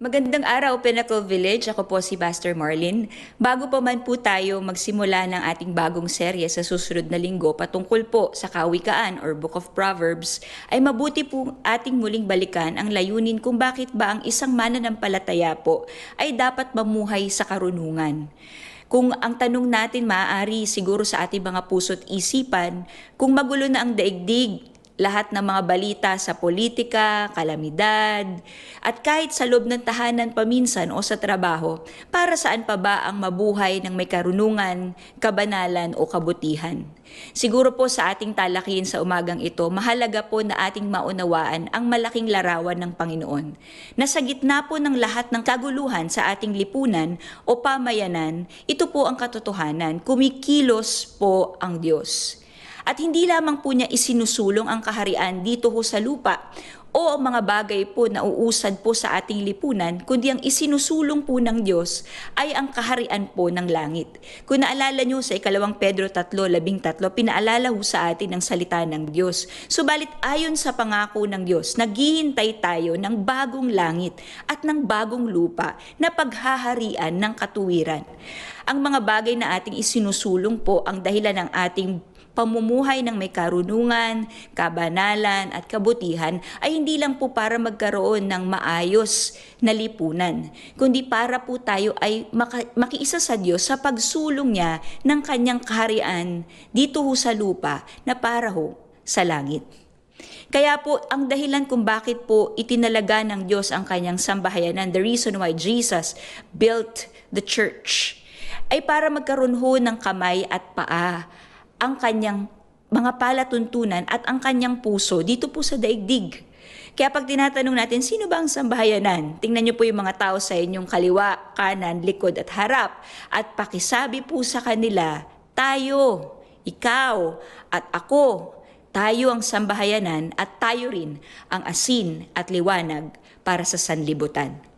Magandang araw, Pinnacle Village. Ako po si Pastor Marlin. Bago pa man po tayo magsimula ng ating bagong serye sa susunod na linggo patungkol po sa Kawikaan or Book of Proverbs, ay mabuti po ating muling balikan ang layunin kung bakit ba ang isang mananampalataya po ay dapat mamuhay sa karunungan. Kung ang tanong natin maaari siguro sa ating mga puso't isipan, kung magulo na ang daigdig, lahat ng mga balita sa politika, kalamidad, at kahit sa loob ng tahanan paminsan o sa trabaho, para saan pa ba ang mabuhay ng may karunungan, kabanalan o kabutihan? Siguro po sa ating talakihin sa umagang ito, mahalaga po na ating maunawaan ang malaking larawan ng Panginoon. Na sa gitna po ng lahat ng kaguluhan sa ating lipunan o pamayanan, ito po ang katotohanan, kumikilos po ang Diyos. At hindi lamang po niya isinusulong ang kaharian dito ho sa lupa o ang mga bagay po na uusad po sa ating lipunan, kundi ang isinusulong po ng Diyos ay ang kaharian po ng langit. Kung naalala nyo sa 2 Pedro 3:13, pinaalala ho sa atin ang salita ng Diyos. Subalit ayon sa pangako ng Diyos, naghihintay tayo ng bagong langit at ng bagong lupa na paghaharian ng katuwiran. Ang mga bagay na ating isinusulong po ang dahilan ng ating pamumuhay ng may karunungan, kabanalan at kabutihan ay hindi lang po para magkaroon ng maayos na lipunan, kundi para po tayo ay makiisa sa Diyos sa pagsulong niya ng kanyang kaharian dito ho sa lupa na para ho sa langit. Kaya po, ang dahilan kung bakit po itinalaga ng Diyos ang kanyang sambahayanan, the reason why Jesus built the church, ay para magkaroon ho ng kamay at paa ang kanyang mga palatuntunan at ang kanyang puso dito po sa daigdig. Kaya pag tinatanong natin, sino ba ang sambahayanan? Tingnan niyo po yung mga tao sa inyong kaliwa, kanan, likod at harap. At pakisabi po sa kanila, tayo, ikaw at ako, tayo ang sambahayanan at tayo rin ang asin at liwanag para sa sanlibutan.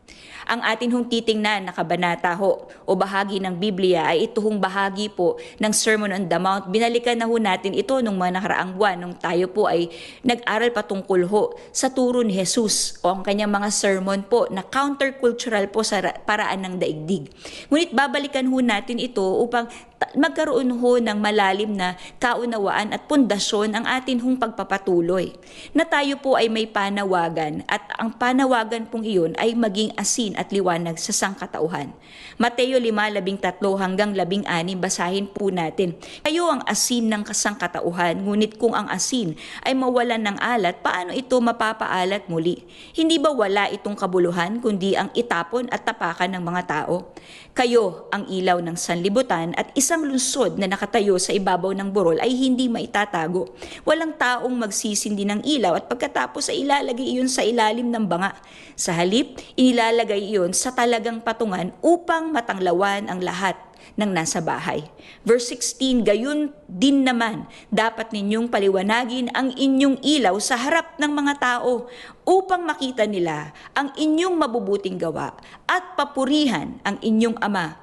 Ang atin hong titingnan na kabanata ho o bahagi ng Biblia ay ito hong bahagi po ng Sermon on the Mount. Binalikan na ho natin ito nung mga nakaraang buwan nung tayo po ay nag-aral patungkol ho sa turo ni Jesus o ang kanyang mga sermon po na countercultural po sa paraan ng daigdig. Ngunit babalikan ho natin ito upang magkaroon ho ng malalim na kaunawaan at pundasyon ang atin hong pagpapatuloy. Na tayo po ay may panawagan at ang panawagan pong iyon ay maging asin at liwanag sa sangkatauhan. Mateo 5:13 hanggang 16, basahin po natin. Kayo ang asin ng kasangkatauhan, ngunit kung ang asin ay mawalan ng alat, paano ito mapapaalat muli? Hindi ba wala itong kabuluhan, kundi ang itapon at tapakan ng mga tao? Kayo ang ilaw ng sanlibutan at isang lungsod na nakatayo sa ibabaw ng burol ay hindi maitatago. Walang taong magsisindi ng ilaw at pagkatapos ay ilalagay iyon sa ilalim ng banga. Sa halip, inilalagay iyon sa talagang patungan upang matanglawan ang lahat ng nasa bahay. Verse 16, gayon din naman, dapat ninyong paliwanagin ang inyong ilaw sa harap ng mga tao upang makita nila ang inyong mabubuting gawa at papurihan ang inyong Ama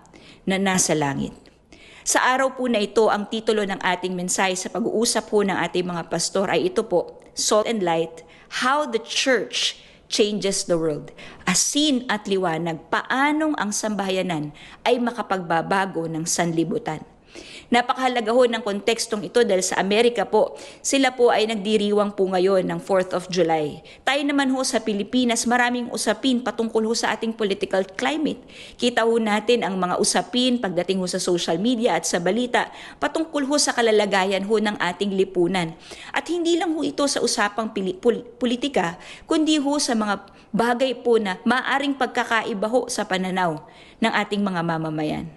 na nasa langit. Sa araw po na ito, ang titulo ng ating mensahe sa pag-uusap po ng ating mga pastor ay ito po, Salt and Light, How the Church Changes the World. Asin at liwanag, paanong ang sambahayanan ay makapagbabago ng sanlibutan. Napakahalaga ho ng kontekstong ito dahil sa Amerika po, sila po ay nagdiriwang po ngayon ng 4th of July. Tayo naman ho sa Pilipinas, maraming usapin patungkol ho sa ating political climate. Kita ho natin ang mga usapin pagdating ho sa social media at sa balita patungkol ho sa kalalagayan ho ng ating lipunan. At hindi lang ho ito sa usapang politika, kundi ho sa mga bagay po na maaring pagkakaiba ho sa pananaw ng ating mga mamamayan.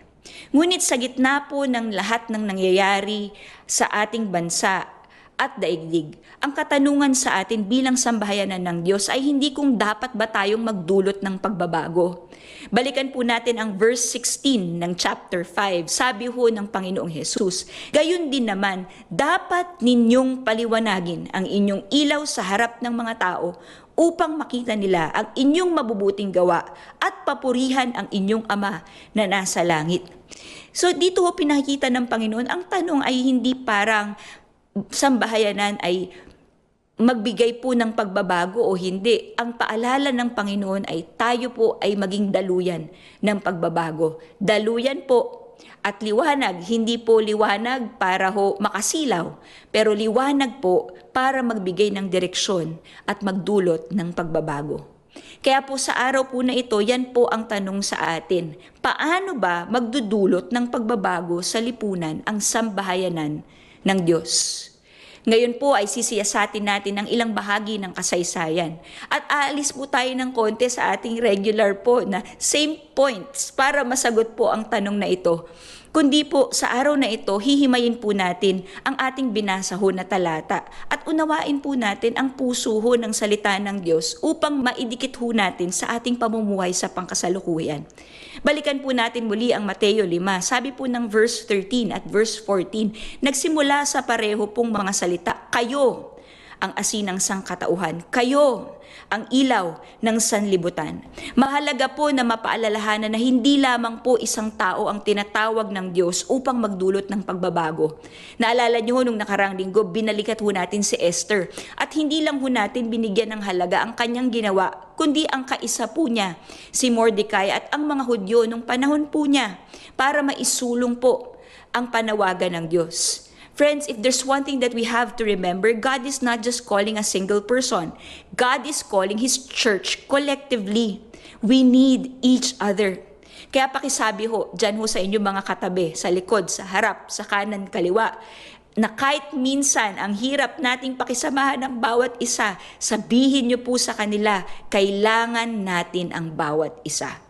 Ngunit sa gitna po ng lahat ng nangyayari sa ating bansa at daigdig, ang katanungan sa atin bilang sambahayanan ng Diyos ay hindi kung dapat ba tayong magdulot ng pagbabago. Balikan po natin ang verse 16 ng chapter 5. Sabi ho ng Panginoong Jesus, gayon din naman, dapat ninyong paliwanagin ang inyong ilaw sa harap ng mga tao upang makita nila ang inyong mabubuting gawa at papurihan ang inyong Ama na nasa langit. So dito ho pinakita ng Panginoon, ang tanong ay hindi parang sambahayanan ay magbigay po ng pagbabago o hindi. Ang paalala ng Panginoon ay tayo po ay maging daluyan ng pagbabago. Daluyan po at liwanag, hindi po liwanag para makasilaw, pero liwanag po para magbigay ng direksyon at magdulot ng pagbabago. Kaya po sa araw po na ito, yan po ang tanong sa atin. Paano ba magdudulot ng pagbabago sa lipunan ang sambahayanan ng Diyos? Ngayon po ay sisiyasatin natin ang ilang bahagi ng kasaysayan. At aalis po tayo ng konti sa ating regular po na same points para masagot po ang tanong na ito. Kundi po sa araw na ito, hihimayin po natin ang ating binasa ho na talata at unawain po natin ang puso ho ng salita ng Diyos upang maidikit ho natin sa ating pamumuhay sa pangkasalukuyan. Balikan po natin muli ang Mateo 5. Sabi po ng verse 13 at verse 14, nagsimula sa pareho pong mga salita, kayo ang asin ng sangkatauhan, kayo ang ilaw ng sanlibutan. Mahalaga po na mapaalalahanan na hindi lamang po isang tao ang tinatawag ng Diyos upang magdulot ng pagbabago. Naalala niyo ho nung nakarang linggo, binalikat ho natin si Esther. At hindi lang ho natin binigyan ng halaga ang kanyang ginawa, kundi ang kaisa po niya, si Mordecai at ang mga Hudyo nung panahon po niya para maisulong po ang panawagan ng Diyos. Friends, if there's one thing that we have to remember, God is not just calling a single person. God is calling His church collectively. We need each other. Kaya pakisabi ho, dyan ho sa inyo mga katabi, sa likod, sa harap, sa kanan, kaliwa, na kahit minsan ang hirap nating pakisamahan ng bawat isa, sabihin niyo po sa kanila, kailangan natin ang bawat isa.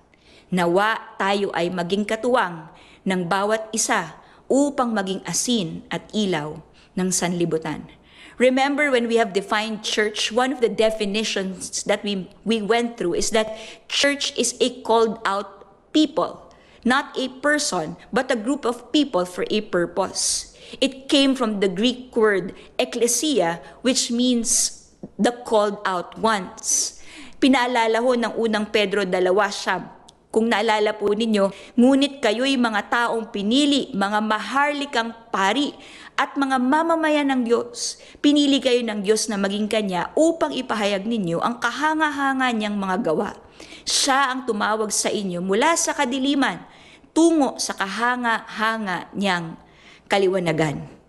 Nawa tayo ay maging katuwang ng bawat isa upang maging asin at ilaw ng sanlibutan. Remember when we have defined church, one of the definitions that we went through is that church is a called out people, not a person, but a group of people for a purpose. It came from the Greek word ekklesia, which means the called out ones. Pinaalala ho ng unang Pedro 2:9. Kung naalala po ninyo, ngunit kayo'y mga taong pinili, mga maharlikang pari, at mga mamamayan ng Diyos. Pinili kayo ng Diyos na maging Kanya upang ipahayag ninyo ang kahanga-hanga niyang mga gawa. Siya ang tumawag sa inyo mula sa kadiliman, tungo sa kahanga-hanga niyang kaliwanagan.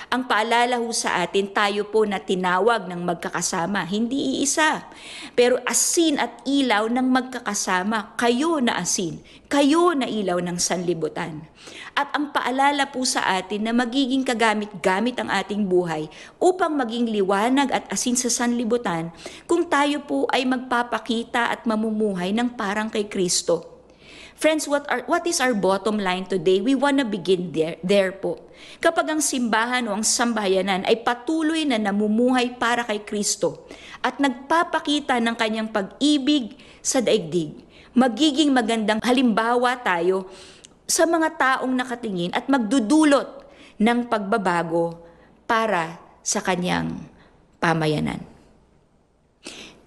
Ang paalala ho sa atin, tayo po na tinawag ng magkakasama, hindi iisa. Pero asin at ilaw ng magkakasama, kayo na asin, kayo na ilaw ng sanlibutan. At ang paalala po sa atin na magiging kagamit-gamit ang ating buhay upang maging liwanag at asin sa sanlibutan kung tayo po ay magpapakita at mamumuhay ng parang kay Kristo. Friends, what is our bottom line today? We want to begin there po. Kapag ang simbahan o ang sambahayanan ay patuloy na namumuhay para kay Kristo at nagpapakita ng kanyang pag-ibig sa daigdig, magiging magandang halimbawa tayo sa mga taong nakatingin at magdudulot ng pagbabago para sa kanyang pamayanan.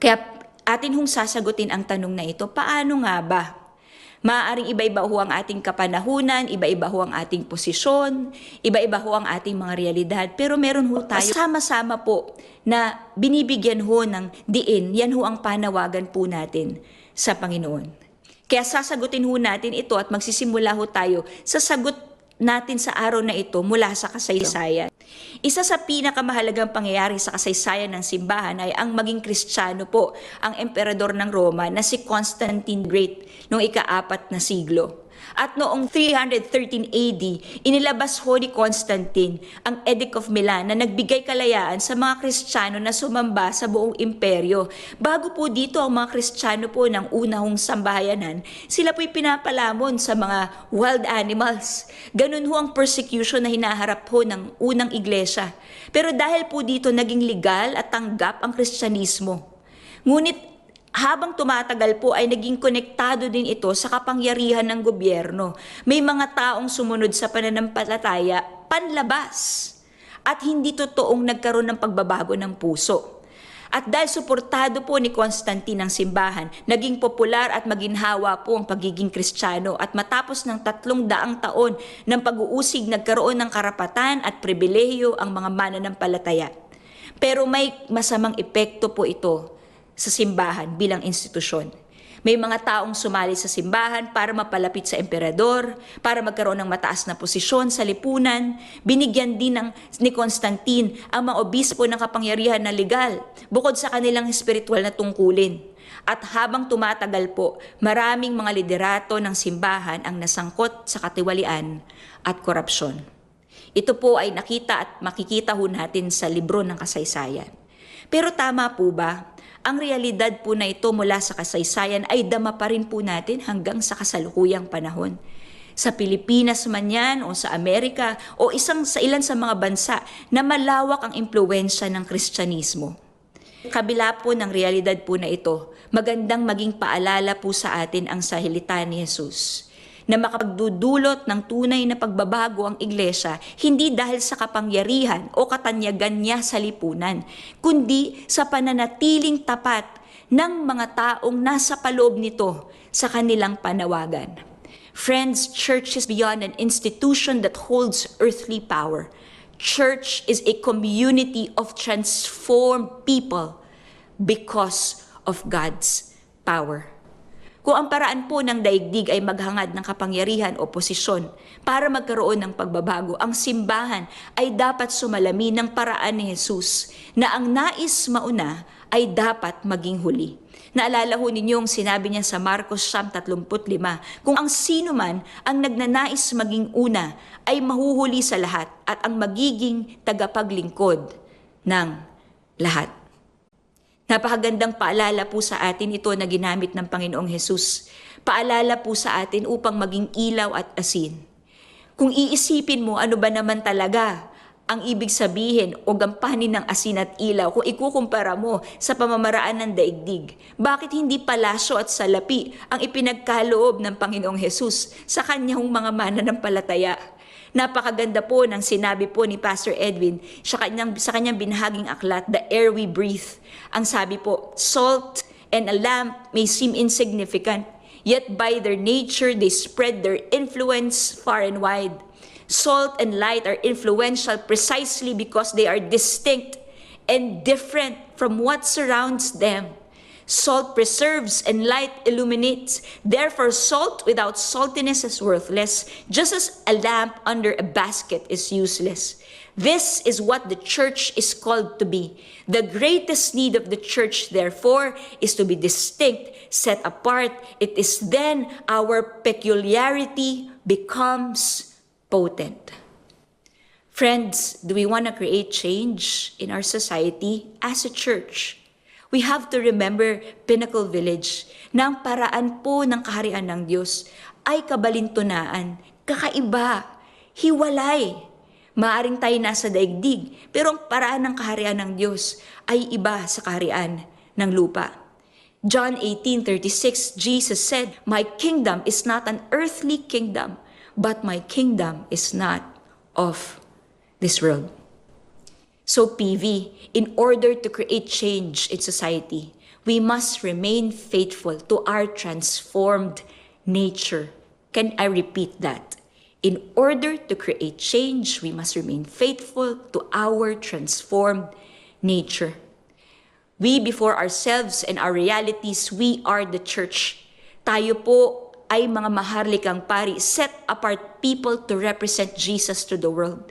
Kaya atin hong sasagutin ang tanong na ito, paano nga ba? Maaaring iba-iba ho ang ating kapanahunan, iba-iba ho ang ating posisyon, iba-iba ho ang ating mga realidad, pero meron ho tayo sama-sama po na binibigyan ho ng diin, yan ho ang panawagan po natin sa Panginoon. Kaya sasagutin ho natin ito at magsisimula ho tayo sa sagot natin sa araw na ito mula sa kasaysayan. Isa sa pinakamahalagang pangyayari sa kasaysayan ng simbahan ay ang maging Kristiyano po, ang emperador ng Roma na si Constantine Great noong ika-4 na siglo. At noong 313 AD, inilabas ho ni Constantine ang Edict of Milan na nagbigay kalayaan sa mga Kristiyano na sumamba sa buong imperyo. Bago po dito ang mga Kristiyano po ng unahong sambahayanan, sila po'y pinapalamon sa mga wild animals. Ganun ho ang persecution na hinaharap ho ng unang iglesia. Pero dahil po dito naging legal at tanggap ang Kristyanismo. Ngunit habang tumatagal po ay naging konektado din ito sa kapangyarihan ng gobyerno. May mga taong sumunod sa pananampalataya panlabas at hindi totoong nagkaroon ng pagbabago ng puso. At dahil suportado po ni Constantine ang simbahan, naging popular at maginhawa po ang pagiging Kristiyano at matapos ng 300 taon ng pag-uusig nagkaroon ng karapatan at pribilehiyo ang mga mananampalataya. Pero may masamang epekto po ito sa simbahan bilang institusyon. May mga taong sumali sa simbahan para mapalapit sa emperador, para magkaroon ng mataas na posisyon sa lipunan. Binigyan din ni Constantine ang mga obispo ng kapangyarihan na legal, bukod sa kanilang espiritual na tungkulin. At habang tumatagal po, maraming mga liderato ng simbahan ang nasangkot sa katiwalian at korupsyon. Ito po ay nakita at makikita ho natin sa libro ng kasaysayan. Pero tama po ba? Ang realidad po na ito mula sa kasaysayan ay dama pa rin po natin hanggang sa kasalukuyang panahon. Sa Pilipinas man yan o sa Amerika o sa ilan sa mga bansa na malawak ang impluwensya ng Kristyanismo. Kabila po ng realidad po na ito, magandang maging paalala po sa atin ang salita ni Jesus na makapagdudulot ng tunay na pagbabago ang iglesia, hindi dahil sa kapangyarihan o katanyagan niya sa lipunan, kundi sa pananatiling tapat ng mga taong nasa paloob nito sa kanilang panawagan. Friends, church is beyond an institution that holds earthly power. Church is a community of transformed people because of God's power. Kung ang paraan po ng daigdig ay maghangad ng kapangyarihan o posisyon para magkaroon ng pagbabago, ang simbahan ay dapat sumalami ng paraan ni Jesus na ang nais mauna ay dapat maging huli. Naalala ho ninyo ang sinabi niya sa Marcos 35, kung ang sino man ang nagnanais maging una ay mahuhuli sa lahat at ang magiging tagapaglingkod ng lahat. Napakagandang paalala po sa atin ito na ginamit ng Panginoong Hesus. Paalala po sa atin upang maging ilaw at asin. Kung iisipin mo ano ba naman talaga ang ibig sabihin o gampanin ng asin at ilaw kung ikukumpara mo sa pamamaraan ng daigdig, bakit hindi palasyo at salapi ang ipinagkaloob ng Panginoong Hesus sa kanyang mga mananampalataya? Napakaganda po ng sinabi po ni Pastor Edwin sa kanyang binahaging aklat, The Air We Breathe. Ang sabi po, salt and a lamp may seem insignificant, yet by their nature they spread their influence far and wide. Salt and light are influential precisely because they are distinct and different from what surrounds them. Salt preserves and light illuminates. Therefore, salt without saltiness is worthless, just as a lamp under a basket is useless. This is what the church is called to be. The greatest need of the church, therefore, is to be distinct, set apart. It is then our peculiarity becomes potent. Friends, do we want to create change in our society as a church? We have to remember Pinnacle Village na ang paraan po ng kaharian ng Diyos ay kabalintunaan, kakaiba, hiwalay. Maaring tayo nasa daigdig, pero ang paraan ng kaharian ng Diyos ay iba sa kaharian ng lupa. John 18:36, Jesus said, "My kingdom is not an earthly kingdom, but my kingdom is not of this world." So PV, in order to create change in society, we must remain faithful to our transformed nature. Can I repeat that? In order to create change, we must remain faithful to our transformed nature. We, before ourselves and our realities, we are the church. Tayo po ay mga maharlikang pari, set apart people to represent Jesus to the world.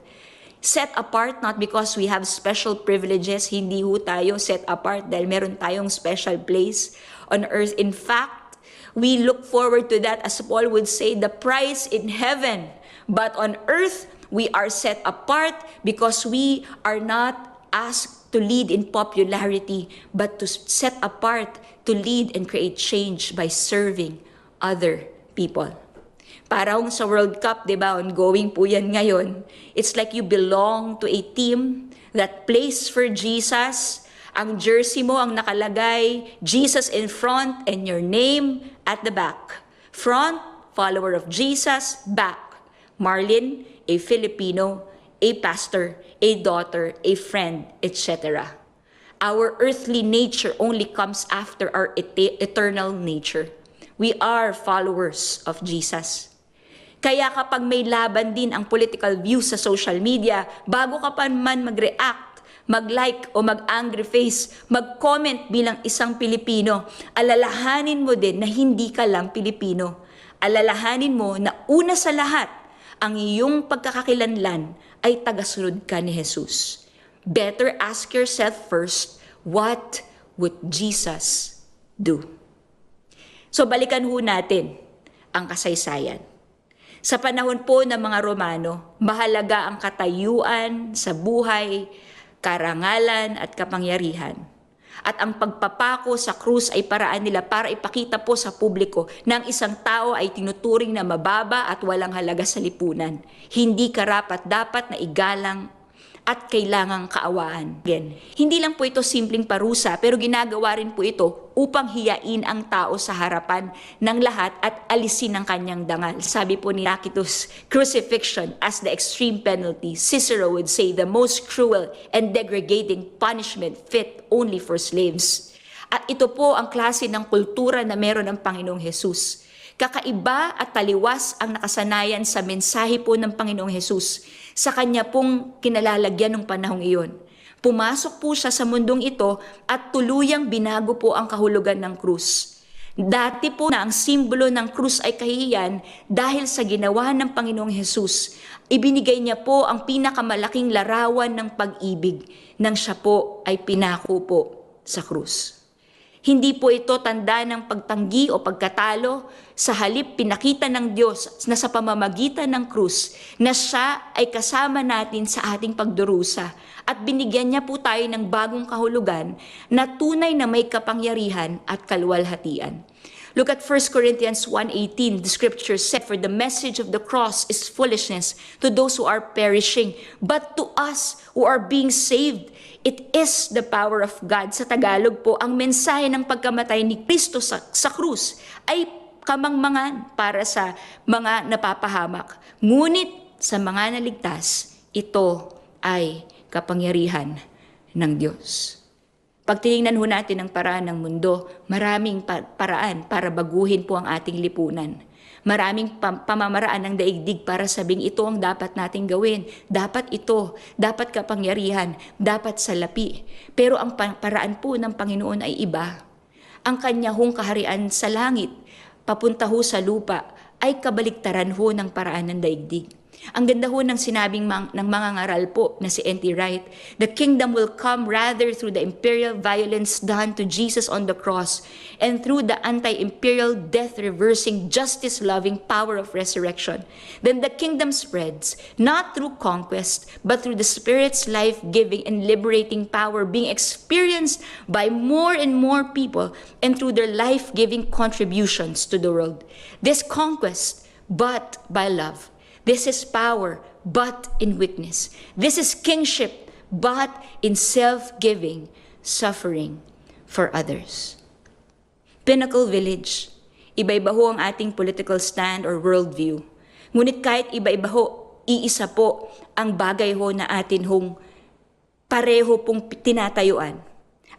Set apart not because we have special privileges, hindi ho tayo set apart dahil meron tayong special place on earth. In fact, we look forward to that, as Paul would say, the prize in heaven. But on earth, we are set apart because we are not asked to lead in popularity, but to set apart to lead and create change by serving other people. Parang sa World Cup, di ba, ongoing po yan ngayon. It's like you belong to a team that plays for Jesus. Ang jersey mo ang nakalagay, Jesus in front and your name at the back. Front, follower of Jesus. Back, Marlin, a Filipino, a pastor, a daughter, a friend, etc. Our earthly nature only comes after our eternal nature. We are followers of Jesus. Kaya kapag may laban din ang political views sa social media, bago ka pa man mag-react, mag-like o mag-angry face, mag-comment bilang isang Pilipino, alalahanin mo din na hindi ka lang Pilipino. Alalahanin mo na una sa lahat, ang iyong pagkakakilanlan ay tagasunod ka ni Jesus. Better ask yourself first, what would Jesus do? So balikan ho natin ang kasaysayan. Sa panahon po ng mga Romano, mahalaga ang katayuan sa buhay, karangalan at kapangyarihan. At ang pagpapako sa krus ay paraan nila para ipakita po sa publiko na ang isang tao ay tinuturing na mababa at walang halaga sa lipunan. Hindi karapat-dapat na igalang at kailangang kaawaan. Again, hindi lang po ito simpleng parusa, pero ginagawa rin po ito upang hiyain ang tao sa harapan ng lahat at alisin ang kanyang dangal. Sabi po ni Tacitus, crucifixion as the extreme penalty, Cicero would say the most cruel and degrading punishment fit only for slaves. At ito po ang klase ng kultura na meron ng Panginoong Hesus. Kakaiba at taliwas ang nakasanayan sa mensahe po ng Panginoong Hesus sa kanya pong kinalalagyan ng panahong iyon. Pumasok po siya sa mundong ito at tuluyang binago po ang kahulugan ng krus. Dati po na ang simbolo ng krus ay kahihiyan dahil sa ginawa ng Panginoong Hesus. Ibinigay niya po ang pinakamalaking larawan ng pag-ibig nang siya po ay pinako po sa krus. Hindi po ito tanda ng pagtanggi o pagkatalo, sa halip pinakita ng Diyos na sa pamamagitan ng krus na siya ay kasama natin sa ating pagdurusa at binigyan niya po tayo ng bagong kahulugan na tunay na may kapangyarihan at kaluwalhatian. Look at 1 Corinthians 1:18. The scripture said, "For the message of the cross is foolishness to those who are perishing, but to us who are being saved, it is the power of God." Sa Tagalog po, ang mensahe ng pagkamatay ni Kristo sa krus ay kamangmangan para sa mga napapahamak. Ngunit sa mga naligtas, ito ay kapangyarihan ng Diyos. Pag tinignan ho natin ang paraan ng mundo, maraming paraan para baguhin po ang ating lipunan. Maraming pamamaraan ng daigdig para sabing ito ang dapat nating gawin. Dapat ito, dapat kapangyarihan, dapat salapi. Pero ang paraan po ng Panginoon ay iba. Ang kanya hong kaharian sa langit, papunta ho sa lupa, ay kabaliktaran ho ng paraan ng daigdig. Ang ganda ho ng sinabing ng mga ngaral po na si N.T. Wright, the kingdom will come rather through the imperial violence done to Jesus on the cross and through the anti-imperial death-reversing, justice-loving power of resurrection. Then the kingdom spreads, not through conquest, but through the Spirit's life-giving and liberating power being experienced by more and more people and through their life-giving contributions to the world. This conquest, but by love. This is power, but in weakness. This is kingship, but in self-giving, suffering for others. Pinnacle Village, iba-iba ho ang ating political stand or worldview. Ngunit kahit iba-iba ho, iisa po ang bagay ho na atin hong pareho pong tinatayuan.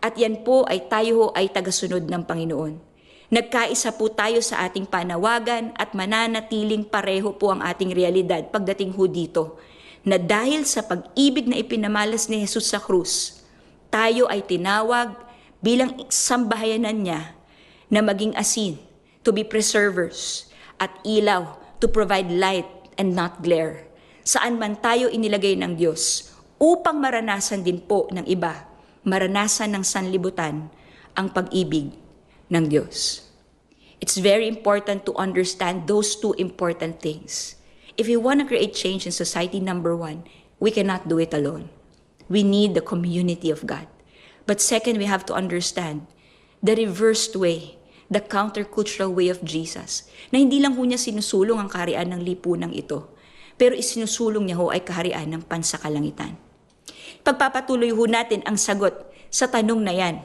At yan po ay tayo ho ay tagasunod ng Panginoon. Nagkaisa po tayo sa ating panawagan at mananatiling pareho po ang ating realidad pagdating ho dito, na dahil sa pag-ibig na ipinamalas ni Jesus sa krus, tayo ay tinawag bilang sambahayanan niya na maging asin, to be preservers, at ilaw, to provide light and not glare. Saan man tayo inilagay ng Diyos, upang maranasan din po ng iba, maranasan ng sanlibutan ang pag-ibig ng Diyos. It's very important to understand those two important things. If we want to create change in society, number one, we cannot do it alone. We need the community of God. But second, we have to understand the reversed way, the countercultural way of Jesus, na hindi lang ho niya sinusulong ang kaharian ng lipunang ito, pero isinusulong niya ho ay kaharian ng pansakalangitan. Pagpapatuloy ho natin ang sagot sa tanong na yan,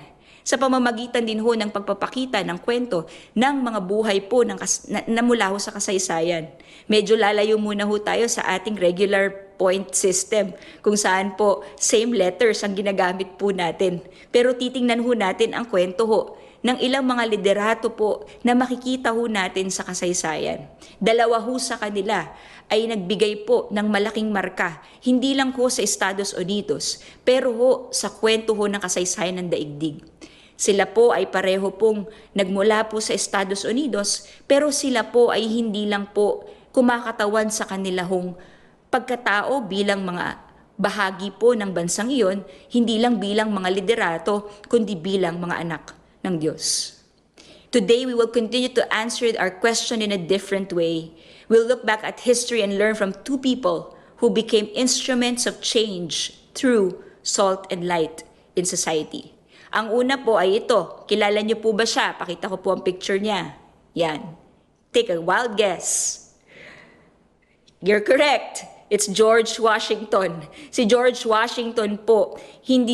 sa pamamagitan din ho ng pagpapakita ng kwento ng mga buhay po na mula ho sa kasaysayan. Medyo lalayo muna ho tayo sa ating regular point system, kung saan po same letters ang ginagamit po natin. Pero titingnan ho natin ang kwento ho ng ilang mga liderato po na makikita ho natin sa kasaysayan. Dalawa ho sa kanila ay nagbigay po ng malaking marka, hindi lang ho sa Estados Unidos, pero ho sa kwento ho ng kasaysayan ng daigdig. Sila po ay pareho pong nagmula po sa Estados Unidos, pero sila po ay hindi lang po kumakatawan sa kanilahong pagkatao bilang mga bahagi po ng bansang iyon, hindi lang bilang mga liderato, kundi bilang mga anak ng Diyos. Today, we will continue to answer our question in a different way. We'll look back at history and learn from two people who became instruments of change through salt and light in society. Ang una po ay ito. Kilala niyo po ba siya? Pakita ko po ang picture niya. Yan. Take a wild guess. You're correct. It's George Washington. Si George Washington po,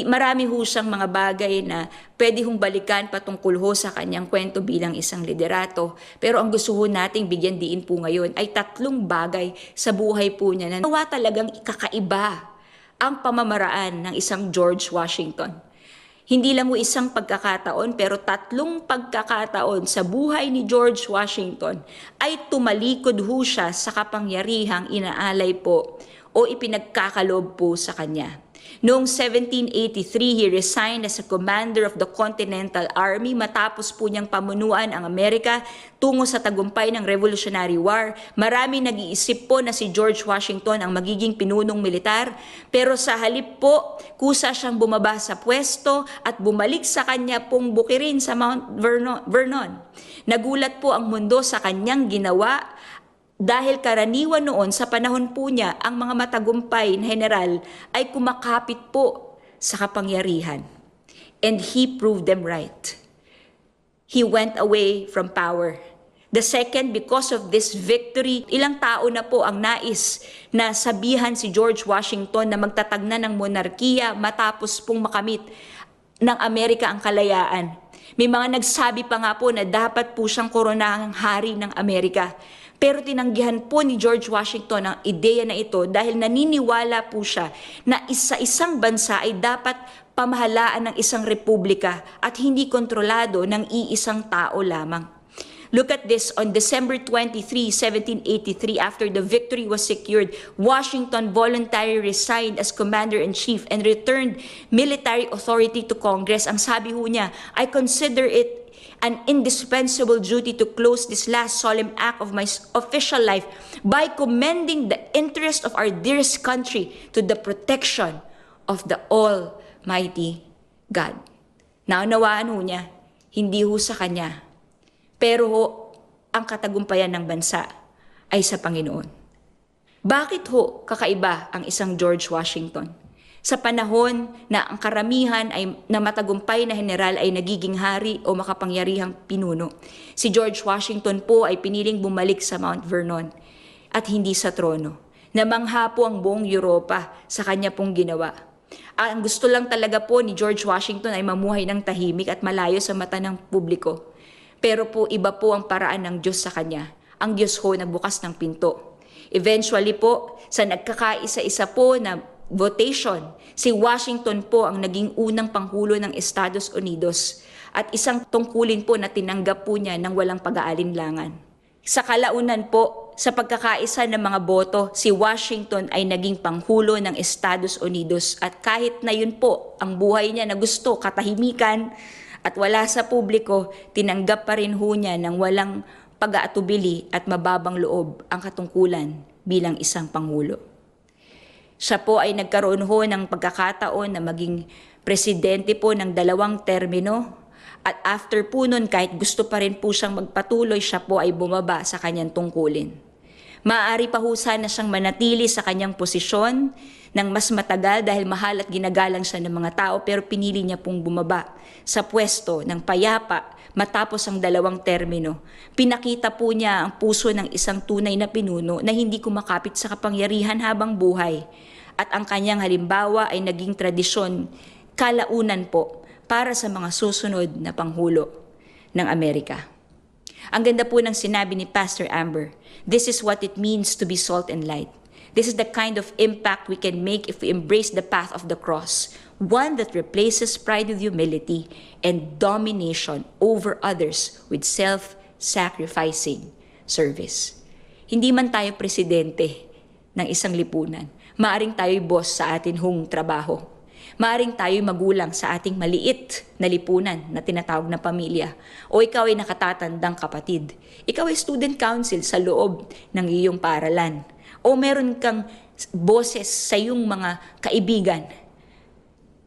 marami ho siyang mga bagay na pwede hong balikan patungkol ho sa kanyang kwento bilang isang liderato. Pero ang gusto ho nating bigyan diin po ngayon ay 3 bagay sa buhay po niya na nawa talagang kakaiba ang pamamaraan ng isang George Washington. Hindi lang ho isang pagkakataon pero 3 pagkakataon sa buhay ni George Washington ay tumalikod ho siya sa kapangyarihang inaalay po o ipinagkakaloob po sa kanya. Noong 1783, he resigned as a commander of the Continental Army matapos po niyang pamunuan ang Amerika tungo sa tagumpay ng Revolutionary War. Marami nag-iisip po na si George Washington ang magiging pinunong militar, pero sa halip po, kusa siyang bumaba sa pwesto at bumalik sa kanya pong bukirin sa Mount Vernon. Nagulat po ang mundo sa kanyang ginawa dahil karaniwan noon sa panahon po niya, ang mga matagumpay na general ay kumakapit po sa kapangyarihan. And he proved them right. He went away from power. The second, because of this victory, ilang tao na po ang nais na sabihan si George Washington na magtatag na ng monarkiya matapos pong makamit ng Amerika ang kalayaan. May mga nagsabi pa nga po na dapat po siyang koronahang hari ng Amerika. Pero tinanggihan po ni George Washington ang ideya na ito dahil naniniwala po siya na isa-isang bansa ay dapat pamahalaan ng isang republika at hindi kontrolado ng iisang tao lamang. Look at this, on December 23, 1783, after the victory was secured, Washington voluntarily resigned as commander-in-chief and returned military authority to Congress. Ang sabi ho niya, I consider it an indispensable duty to close this last solemn act of my official life by commending the interest of our dearest country to the protection of the Almighty God. Naunawaan ho niya, hindi ho sa kanya, pero ho, ang katagumpayan ng bansa ay sa Panginoon. Bakit ho kakaiba ang isang George Washington? Sa panahon na ang karamihan ay na matagumpay na general ay nagiging hari o makapangyarihang pinuno, si George Washington po ay piniling bumalik sa Mount Vernon at hindi sa trono. Namangha po ang buong Europa sa kanya pong ginawa. Ang gusto lang talaga po ni George Washington ay mamuhay ng tahimik at malayo sa mata ng publiko. Pero po iba po ang paraan ng Diyos sa kanya. Ang Diyos ho nagbukas ng pinto. Eventually po, sa nagkakaisa-isa po na votation, si Washington po ang naging unang Pangulo ng Estados Unidos at isang tungkulin po na tinanggap po niya ng walang pag-aalinlangan. Sa kalaunan po, sa pagkakaisa ng mga boto, si Washington ay naging Pangulo ng Estados Unidos at kahit na yun po ang buhay niya na gusto katahimikan at wala sa publiko, tinanggap pa rin ho niya ng walang pag-aatubili at mababang loob ang katungkulan bilang isang Pangulo. Siya po ay nagkaroon ho ng pagkakataon na maging presidente po ng 2 termino at after po nun kahit gusto pa rin po siyang magpatuloy, siya po ay bumaba sa kanyang tungkulin. Maaari pa ho sana siyang manatili sa kanyang posisyon ng mas matagal dahil mahal at ginagalang siya ng mga tao pero pinili niya pong bumaba sa pwesto ng payapa matapos ang 2 termino. Pinakita po niya ang puso ng isang tunay na pinuno na hindi kumakapit sa kapangyarihan habang buhay. At ang kanyang halimbawa ay naging tradisyon, kalaunan po, para sa mga susunod na Pangulo ng Amerika. Ang ganda po ng sinabi ni Pastor Amber, this is what it means to be salt and light. This is the kind of impact we can make if we embrace the path of the cross, one that replaces pride with humility and domination over others with self-sacrificing service. Hindi man tayo presidente ng isang lipunan, maaring tayo'y boss sa atin hong trabaho. Maaring tayo'y magulang sa ating maliit na lipunan na tinatawag na pamilya. O ikaw ay nakatatandang kapatid. Ikaw ay student council sa loob ng iyong paaralan. O meron kang boses sa iyong mga kaibigan.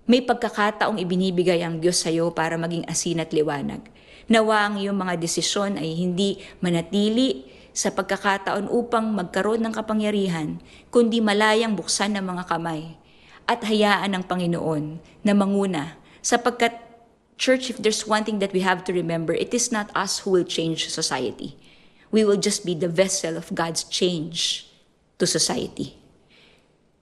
May pagkakataong ibinibigay ang Diyos sa iyo para maging asin at liwanag. Nawa ang iyong mga desisyon ay hindi manatili sa pagkakataon upang magkaroon ng kapangyarihan, kundi malayang buksan ng mga kamay at hayaan ng Panginoon na manguna. Sapagkat, church, if there's one thing that we have to remember, it is not us who will change society. We will just be the vessel of God's change to society.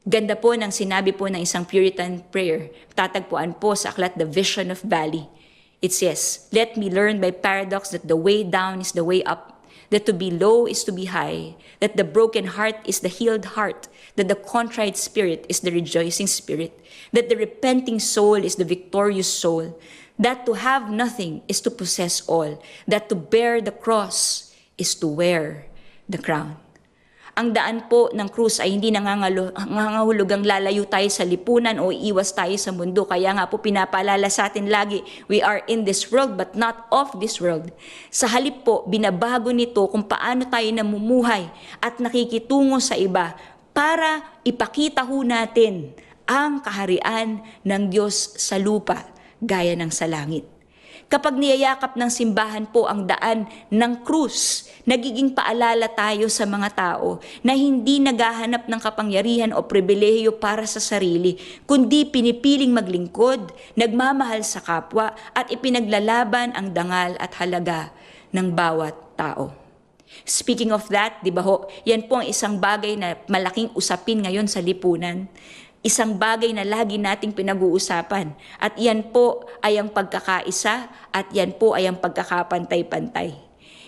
Ganda po ng sinabi po ng isang Puritan prayer, tatagpuan po sa aklat The Vision of Valley. It says, "Let me learn by paradox that the way down is the way up, that to be low is to be high, that the broken heart is the healed heart, that the contrite spirit is the rejoicing spirit, that the repenting soul is the victorious soul, that to have nothing is to possess all, that to bear the cross is to wear the crown." Ang daan po ng krus ay hindi nangangahulugang lalayo tayo sa lipunan o iwas tayo sa mundo. Kaya nga po pinapaalala sa atin lagi, we are in this world but not of this world. Sa halip po, binabago nito kung paano tayo namumuhay at nakikitungo sa iba para ipakita ho natin ang kaharian ng Diyos sa lupa gaya ng sa langit. Kapag niyayakap ng simbahan po ang daan ng krus, nagiging paalala tayo sa mga tao na hindi naghahanap ng kapangyarihan o pribilehiyo para sa sarili, kundi pinipiling maglingkod, nagmamahal sa kapwa at ipinaglalaban ang dangal at halaga ng bawat tao. Speaking of that, di ba ho, yan po ang isang bagay na malaking usapin ngayon sa lipunan. Isang bagay na lagi nating pinag-uusapan. At yan po ay ang pagkakaisa at yan po ay ang pagkakapantay-pantay.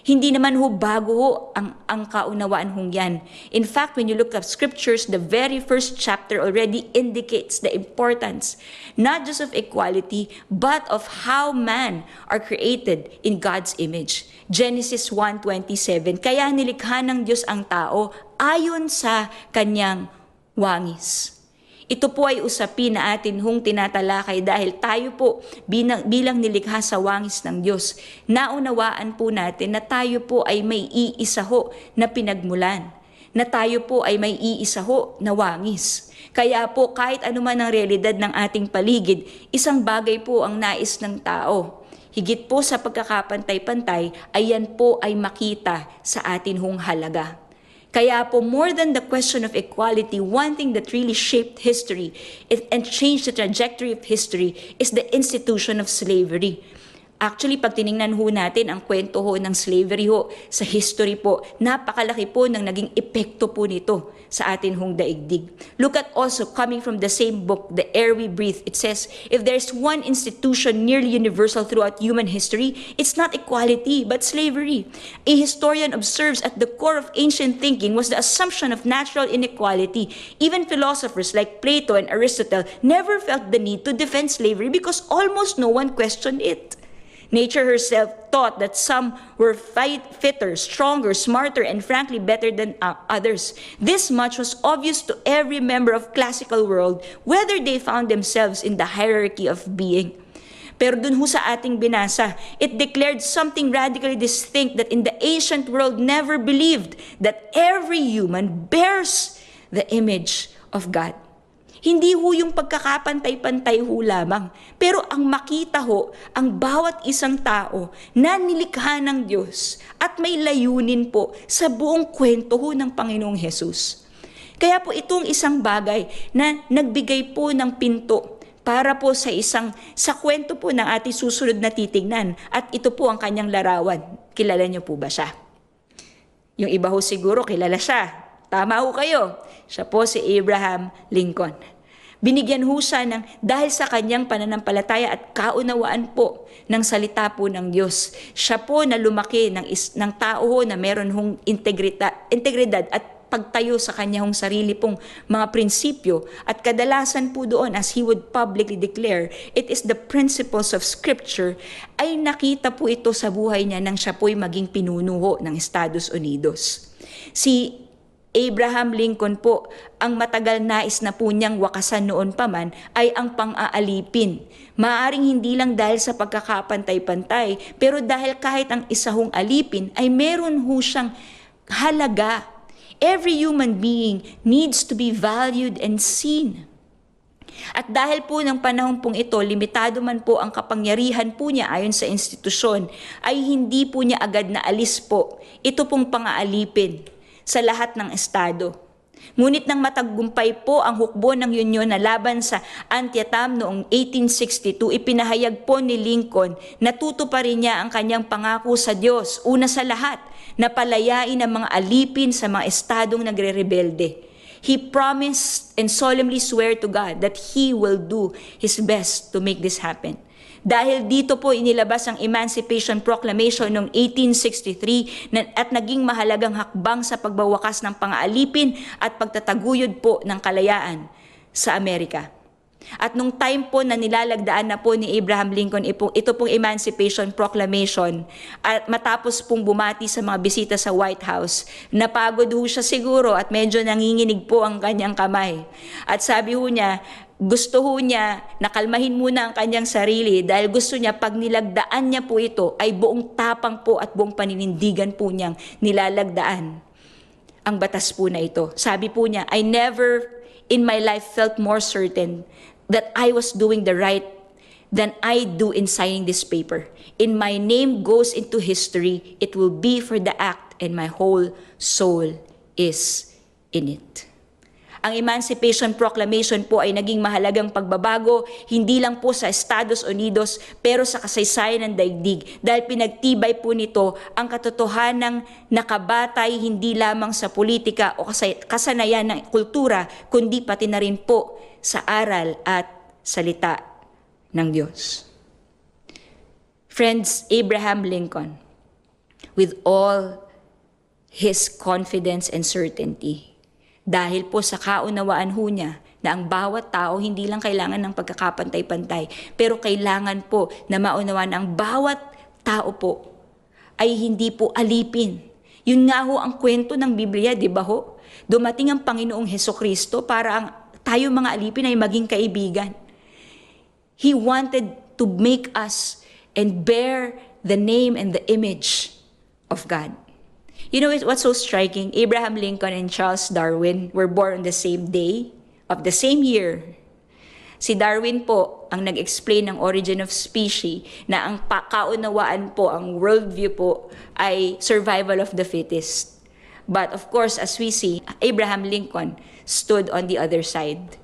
Hindi naman ho bago ho ang kaunawaan hong yan. In fact, when you look at scriptures, the very first chapter already indicates the importance not just of equality, but of how man are created in God's image. Genesis 1:27, kaya nilikha ng Diyos ang tao ayon sa kanyang wangis. Ito po ay usapin na atin hong tinatalakay dahil tayo po bilang nilikha sa wangis ng Diyos. Naunawaan po natin na tayo po ay may iisa ho na pinagmulan, na tayo po ay may iisa ho na wangis. Kaya po kahit anuman ang realidad ng ating paligid, isang bagay po ang nais ng tao. Higit po sa pagkakapantay-pantay, ay yan po ay makita sa atin hong halaga. Kaya po, more than the question of equality, one thing that really shaped history and changed the trajectory of history is the institution of slavery. Actually, pag tiningnan ho natin ang kwento ho ng slavery ho sa history po, napakalaki po ng naging epekto po nito sa atin hong daigdig. Look at also, coming from the same book, The Air We Breathe, it says, if there's one institution nearly universal throughout human history, it's not equality, but slavery. A historian observes at the core of ancient thinking was the assumption of natural inequality. Even philosophers like Plato and Aristotle never felt the need to defend slavery because almost no one questioned it. Nature herself taught that some were fitter, stronger, smarter, and frankly better than others. This much was obvious to every member of classical world, whether they found themselves in the hierarchy of being. Pero dun ho sa ating binasa, it declared something radically distinct that in the ancient world never believed that every human bears the image of God. Hindi ho yung pagkakapantay-pantay ho lamang. Pero ang makita ho, ang bawat isang tao na nilikha ng Diyos at may layunin po sa buong kwento ho ng Panginoong Hesus. Kaya po itong isang bagay na nagbigay po ng pinto para po sa kwento po ng ating susunod na titignan. At ito po ang kanyang larawan. Kilala niyo po ba siya? Yung iba ho siguro kilala siya. Tama ho kayo. Siya po si Abraham Lincoln. Binigyan ho siya dahil sa kanyang pananampalataya at kaunawaan po ng salita po ng Diyos. Siya po na lumaki ng tao ho na meron hong integridad at pagtayo sa kanyang sarili pong mga prinsipyo. At kadalasan po doon, as he would publicly declare, it is the principles of Scripture, ay nakita po ito sa buhay niya nang siya po'y maging pinuno ng Estados Unidos. Si Abraham Lincoln po, ang matagal nais na po niyang wakasan noon pa man ay ang pang-aalipin. Maaring hindi lang dahil sa pagkakapantay-pantay, pero dahil kahit ang isa hong alipin ay meron ho siyang halaga. Every human being needs to be valued and seen. At dahil po ng panahon pong ito, limitado man po ang kapangyarihan po niya ayon sa institusyon, ay hindi po niya agad na alis po ito pong pang-aalipin sa lahat ng estado. Ngunit nang matagumpay po ang hukbo ng Union na laban sa Antietam noong 1862, ipinahayag po ni Lincoln na tutuparin niya ang kanyang pangako sa Diyos, una sa lahat, na palayain ang mga alipin sa mga estadong nagre-rebelde. He promised and solemnly swear to God that he will do his best to make this happen. Dahil dito po inilabas ang Emancipation Proclamation noong 1863 at naging mahalagang hakbang sa pagbawakas ng pang-aalipin at pagtataguyod po ng kalayaan sa Amerika. At nung time po na nilalagdaan na po ni Abraham Lincoln ito pong Emancipation Proclamation at matapos pong bumati sa mga bisita sa White House, napagod ho siya siguro at medyo nanginginig po ang kanyang kamay. At sabi ho niya, gusto ho niya nakalmahin muna ang kanyang sarili dahil gusto niya pag nilagdaan niya po ito ay buong tapang po at buong paninindigan po niyang nilalagdaan ang batas po na ito. Sabi po niya, I never in my life felt more certain that I was doing the right than I do in signing this paper. In my name goes into history, it will be for the act and my whole soul is in it. Ang Emancipation Proclamation po ay naging mahalagang pagbabago, hindi lang po sa Estados Unidos, pero sa kasaysayan ng daigdig. Dahil pinagtibay po nito ang katotohanang nakabatay hindi lamang sa politika o kasanayan ng kultura, kundi pati na rin po sa aral at salita ng Diyos. Friends, Abraham Lincoln, with all his confidence and certainty, dahil po sa kaunawaan ho niya na ang bawat tao hindi lang kailangan ng pagkakapantay-pantay, pero kailangan po na maunawaan ang bawat tao po ay hindi po alipin. Yun nga ho ang kwento ng Biblia, di ba ho? Dumating ang Panginoong Hesukristo para tayo mga alipin ay maging kaibigan. He wanted to make us and bear the name and the image of God. You know what's so striking? Abraham Lincoln and Charles Darwin were born on the same day of the same year. Si Darwin po ang nag-explain ng origin of species na ang kaunawaan po, ang worldview po ay survival of the fittest. But of course, as we see, Abraham Lincoln stood on the other side.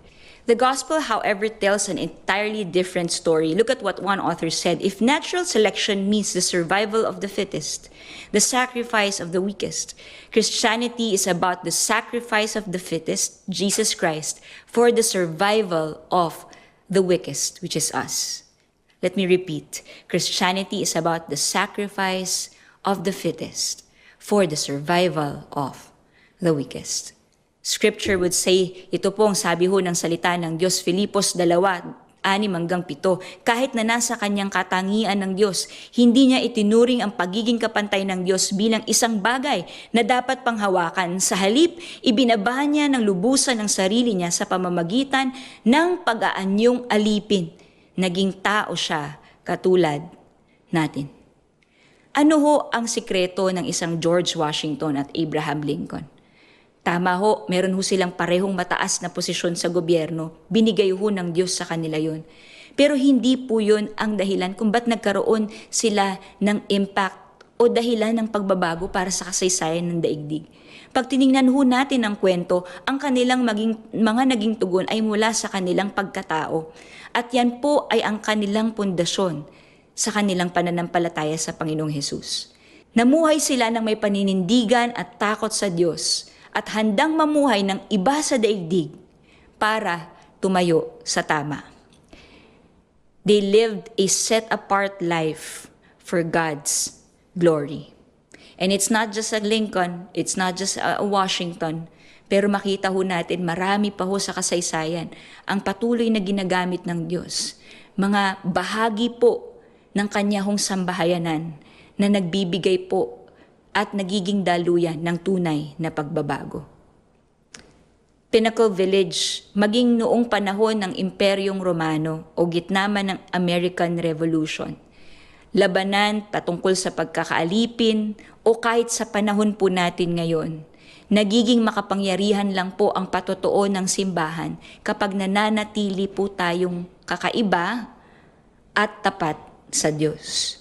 The gospel, however, tells an entirely different story. Look at what one author said. If natural selection means the survival of the fittest, the sacrifice of the weakest, Christianity is about the sacrifice of the fittest, Jesus Christ, for the survival of the weakest, which is us. Let me repeat. Christianity is about the sacrifice of the fittest for the survival of the weakest. Scripture would say, ito po ang sabi ho ng salita ng Diyos, Filipos 2:6-7, kahit na nasa kanyang katangian ng Diyos, hindi niya itinuring ang pagiging kapantay ng Diyos bilang isang bagay na dapat panghawakan. Sa halip, ibinaba niya ng lubusan ng sarili niya sa pamamagitan ng pag-aanyong alipin. Naging tao siya katulad natin. Ano ho ang sikreto ng isang George Washington at Abraham Lincoln? Tama ho, meron ho silang parehong mataas na posisyon sa gobyerno. Binigay ho ng Diyos sa kanila yon. Pero hindi po yun ang dahilan kung ba't nagkaroon sila ng impact o dahilan ng pagbabago para sa kasaysayan ng daigdig. Pag tiningnan ho natin ang kwento, ang kanilang mga naging tugon ay mula sa kanilang pagkatao. At yan po ay ang kanilang pundasyon sa kanilang pananampalataya sa Panginoong Hesus. Namuhay sila ng may paninindigan at takot sa Diyos at handang mamuhay ng iba sa daigdig para tumayo sa tama. They lived a set-apart life for God's glory. And it's not just a Lincoln, it's not just a Washington, Pero makita ho natin marami pa ho sa kasaysayan ang patuloy na ginagamit ng Diyos. Mga bahagi po ng kanya hong sambahayanan na nagbibigay po at nagiging daluyan ng tunay na pagbabago. Pinnacle Village, maging noong panahon ng Imperyong Romano o gitna man ng American Revolution, labanan patungkol sa pagkakaalipin o kahit sa panahon po natin ngayon, nagiging makapangyarihan lang po ang patotoo ng simbahan kapag nananatili po tayong kakaiba at tapat sa Diyos.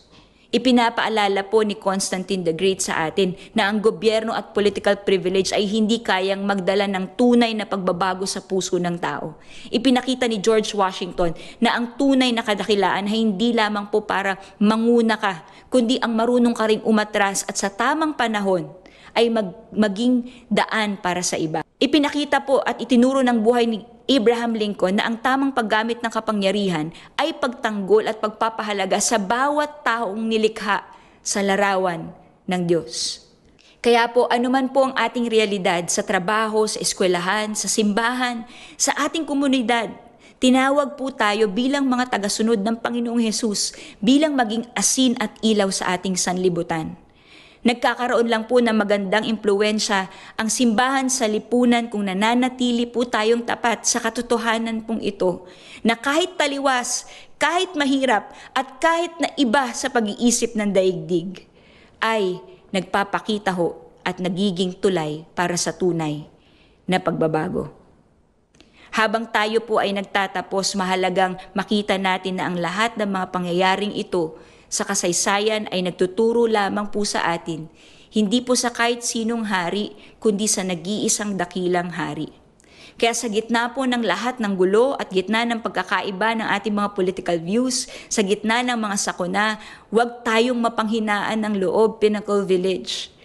Ipinapaalala po ni Constantine the Great sa atin na ang gobyerno at political privilege ay hindi kayang magdala ng tunay na pagbabago sa puso ng tao. Ipinakita ni George Washington na ang tunay na kadakilaan ay hindi lamang po para manguna ka, kundi ang marunong ka ring umatras at sa tamang panahon ay maging daan para sa iba. Ipinakita po at itinuro ng buhay ni Abraham Lincoln na ang tamang paggamit ng kapangyarihan ay pagtanggol at pagpapahalaga sa bawat taong nilikha sa larawan ng Diyos. Kaya po anuman po ang ating realidad sa trabaho, sa eskwelahan, sa simbahan, sa ating komunidad, tinawag po tayo bilang mga tagasunod ng Panginoong Hesus bilang maging asin at ilaw sa ating sanlibutan. Nagkakaroon lang po ng magandang impluwensya ang simbahan sa lipunan kung nananatili po tayong tapat sa katotohanan pong ito na kahit taliwas, kahit mahirap at kahit na iba sa pag-iisip ng daigdig ay nagpapakita ho at nagiging tulay para sa tunay na pagbabago. Habang tayo po ay nagtatapos, mahalagang makita natin na ang lahat ng mga pangyayaring ito sa kasaysayan ay nagtuturo lamang po sa atin, hindi po sa kahit sinong hari, kundi sa nag-iisang dakilang hari. Kaya sa gitna po ng lahat ng gulo at gitna ng pagkakaiba ng ating mga political views, sa gitna ng mga sakuna, huwag tayong mapanghinaan ng loob, Pinnacle Village.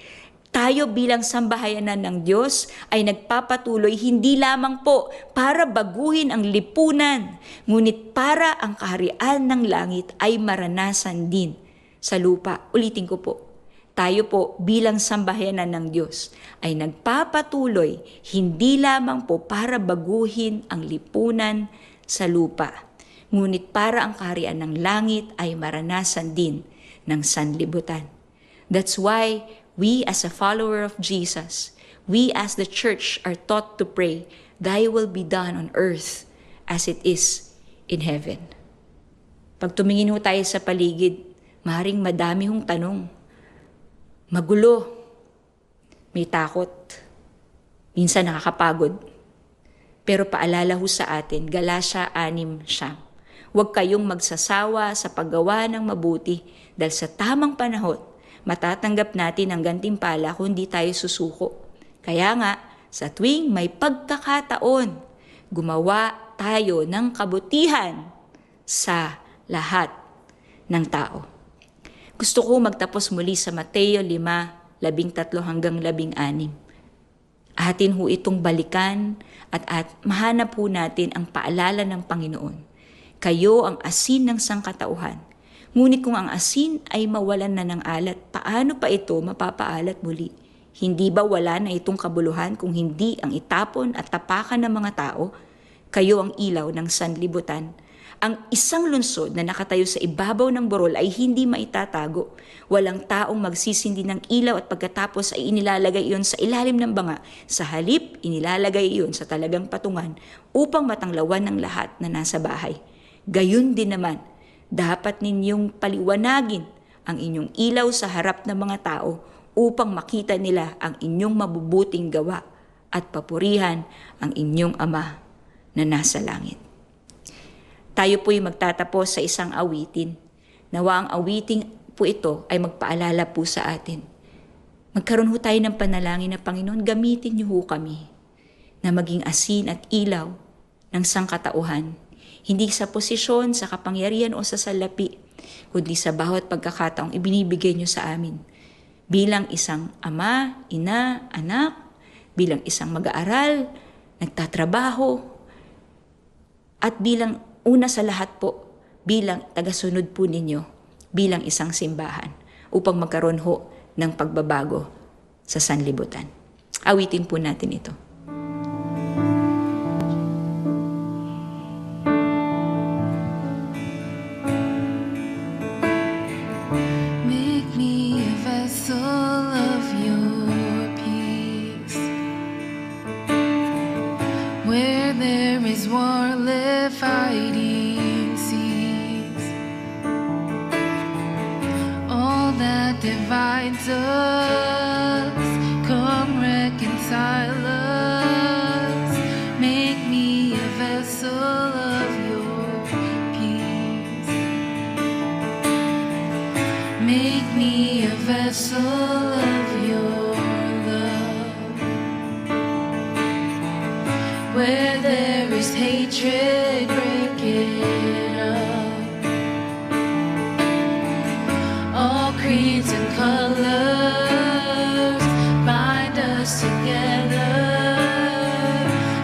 Tayo bilang sambahayanan ng Diyos ay nagpapatuloy hindi lamang po para baguhin ang lipunan, ngunit para ang kaharian ng langit ay maranasan din sa lupa. Ulitin ko po, tayo po bilang sambahayanan ng Diyos ay nagpapatuloy hindi lamang po para baguhin ang lipunan sa lupa, ngunit para ang kaharian ng langit ay maranasan din ng sanlibutan. That's why we as a follower of Jesus, we as the church are taught to pray, Thy will be done on earth as it is in heaven. Pag tumingin ho tayo sa paligid, maaaring madami hong tanong. Magulo, may takot, minsan nakakapagod. Pero paalala ho sa atin, Galatia 6:9, huwag kayong magsasawa sa paggawa ng mabuti dahil sa tamang panahon, matatanggap natin ang gantimpala kung di tayo susuko. Kaya nga, sa tuwing may pagkakataon, gumawa tayo ng kabutihan sa lahat ng tao. Gusto ko magtapos muli sa Mateo 5:13-16. Atin ho itong balikan at mahanap ho natin ang paalala ng Panginoon. Kayo ang asin ng sangkatauhan. Ngunit kung ang asin ay mawalan na ng alat, paano pa ito mapapaalat muli? Hindi ba wala na itong kabuluhan kung hindi ang itapon at tapakan ng mga tao? Kayo ang ilaw ng sanlibutan. Ang isang lungsod na nakatayo sa ibabaw ng burol ay hindi maitatago. Walang taong magsisindi ng ilaw at pagkatapos ay inilalagay iyon sa ilalim ng banga. Sa halip, inilalagay iyon sa talagang patungan upang matanglawan ng lahat na nasa bahay. Gayun din naman, dapat ninyong paliwanagin ang inyong ilaw sa harap ng mga tao upang makita nila ang inyong mabubuting gawa at papurihan ang inyong Ama na nasa langit. Tayo po'y magtatapos sa isang awitin. Nawa ang awiting po ito ay magpaalala po sa atin. Magkaroon ho tayo ng panalangin na Panginoon, gamitin niyo ho kami na maging asin at ilaw ng sangkatauhan. Hindi sa posisyon, sa kapangyarihan o sa salapi, kundi sa bawat pagkakataong ibinibigay niyo sa amin. Bilang isang ama, ina, anak, bilang isang mag-aaral, nagtatrabaho, at bilang una sa lahat po, bilang tagasunod po ninyo, bilang isang simbahan, upang magkaroon ho ng pagbabago sa sanlibutan. Awitin po natin ito. Where there is war, let fighting cease. All that divides us, come reconcile us. Make me a vessel of your peace. Make me a vessel of your love. Where there is hatred, break it up. All creeds and colors bind us together.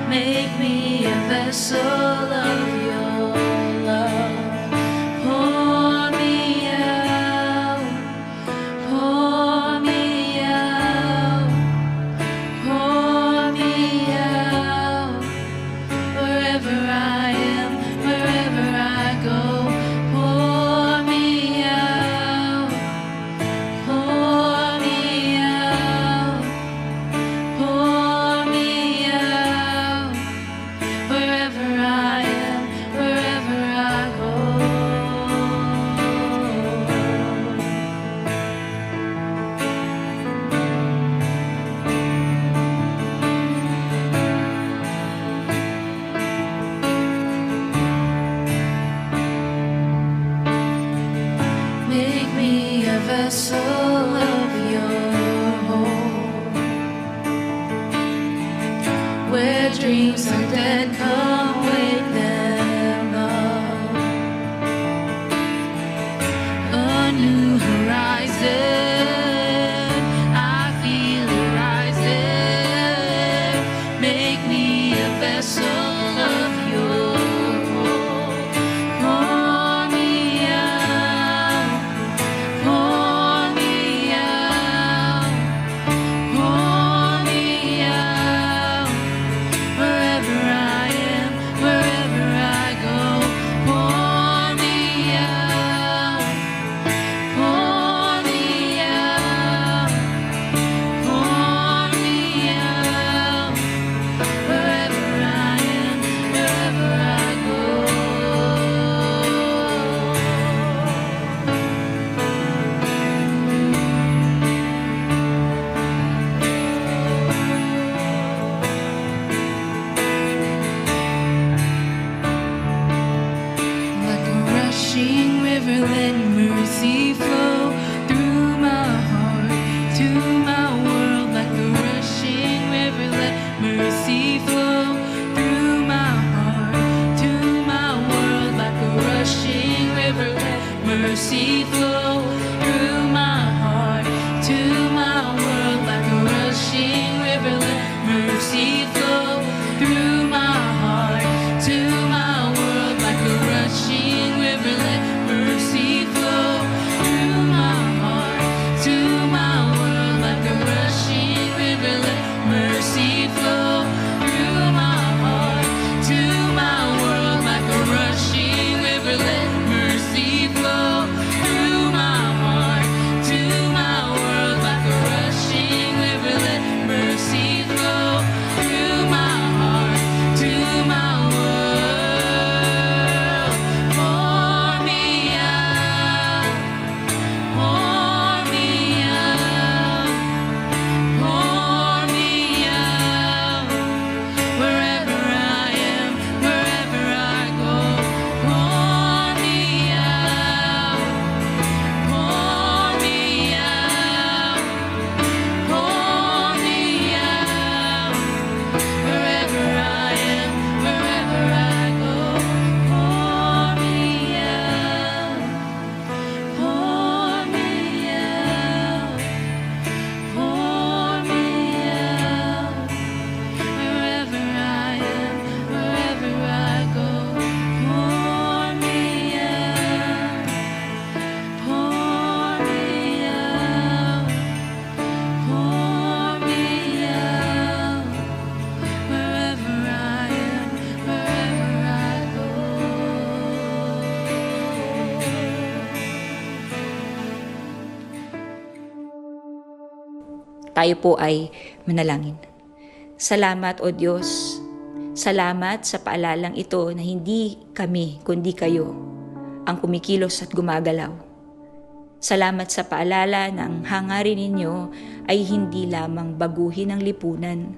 Make me a vessel of your love. Pour me out, pour me out, pour me out. Wherever I am, wherever I go, pour me out, pour me out, pour me out. Wherever I am, wherever I go. Make me a vessel of your home. Where dreams are dead, come wake them up. A new horizon, I feel it rising. Make me a vessel of your home. Pour me out, pour me out, pour me out. Wherever I am, wherever I go, pour me out, pour me out, pour me out. Wherever I am, wherever I go. Like a rushing river, let mercy flow through my heart to my world. Like a rushing river, let mercy flow through my heart to my world. Like a rushing river, let mercy flow through my heart to my world. Like a rushing river, let mercy flow through my heart to my world. Like a rushing river, let mercy flow through my heart to my world. Like a rushing river, let mercy flow through my heart to my world. Like a rushing river, let mercy flow through my heart to my world. Like a rushing river, let mercy flow through my heart to my world. Pour me out, pour me out, pour me out. Wherever I am, wherever I go, pour me out, pour me out, pour me out. Wherever I am, wherever I go, pour me out, pour me out, pour me out. Wherever I am, wherever I go, pour me out, pour me out, pour me out. Wherever I am, wherever I go. Tayo po ay manalangin. Salamat, O Diyos, Salamat sa paalalang ito na hindi kami kundi kayo ang kumikilos at gumagalaw. Salamat sa paalala na ang hangarin ninyo ay hindi lamang baguhin ang lipunan,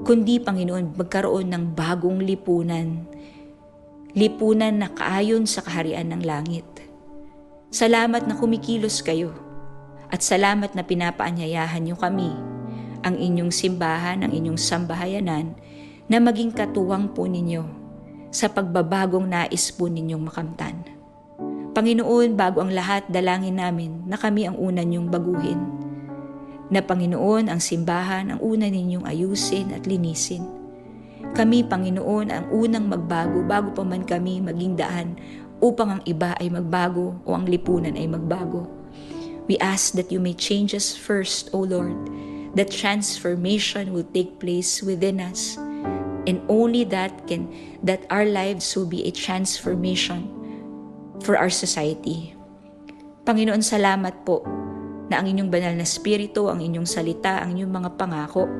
kundi Panginoon magkaroon ng bagong lipunan. Lipunan na kaayon sa kaharian ng langit. Salamat na kumikilos kayo at salamat na pinapaanyayahan niyo kami, ang inyong simbahan, ang inyong sambahayanan, na maging katuwang po ninyo sa pagbabagong nais po ninyong makamtan. Panginoon, bago ang lahat, dalangin namin na kami ang una ninyong baguhin. Na Panginoon, ang simbahan, ang una ninyong ayusin at linisin. Kami, Panginoon, ang unang magbago bago pa man kami maging daan upang ang iba ay magbago o ang lipunan ay magbago. We ask that you may change us first, O Lord, that transformation will take place within us. And only that our lives will be a transformation for our society. Panginoon, salamat po na ang inyong banal na spirito, ang inyong salita, ang inyong mga pangako,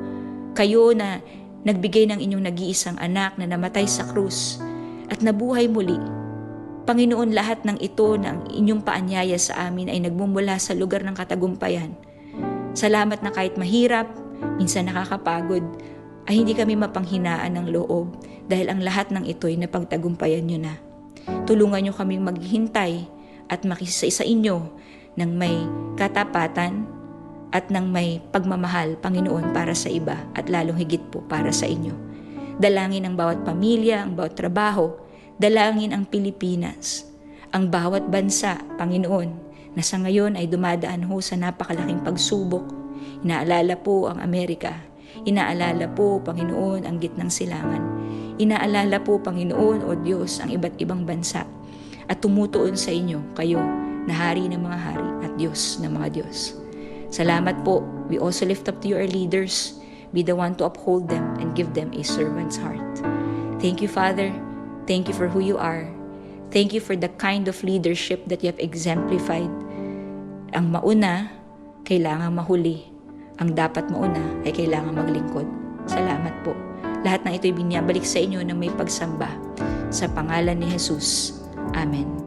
kayo na nagbigay ng inyong nag-iisang anak na namatay sa krus at nabuhay muli. Panginoon, lahat ng ito na ang inyong paanyaya sa amin ay nagmumula sa lugar ng katagumpayan. Salamat na kahit mahirap, minsan nakakapagod, ay hindi kami mapanghinaan ng loob dahil ang lahat ng ito ay napagtagumpayan nyo na. Tulungan nyo kaming maghintay at makisa sa inyo ng may katapatan at ng may pagmamahal, Panginoon, para sa iba at lalong higit po para sa inyo. Dalangin ang bawat pamilya, ang bawat trabaho, dalangin ang Pilipinas, ang bawat bansa, Panginoon, na sa ngayon ay dumadaan ho sa napakalaking pagsubok. Inaalala po ang Amerika. Inaalala po, Panginoon, ang gitnang silangan. Inaalala po, Panginoon, o Diyos, ang iba't ibang bansa. At tumutuon sa inyo, kayo, na hari ng mga hari at Diyos ng mga Diyos. Salamat po. We also lift up to you our leaders. Be the one to uphold them and give them a servant's heart. Thank you, Father. Thank you for who you are. Thank you for the kind of leadership that you have exemplified. Ang mauna, kailangan mahuli. Ang dapat mauna ay kailangan maglingkod. Salamat po. Lahat ng ito'y binabalik sa inyo na may pagsamba. Sa pangalan ni Jesus. Amen.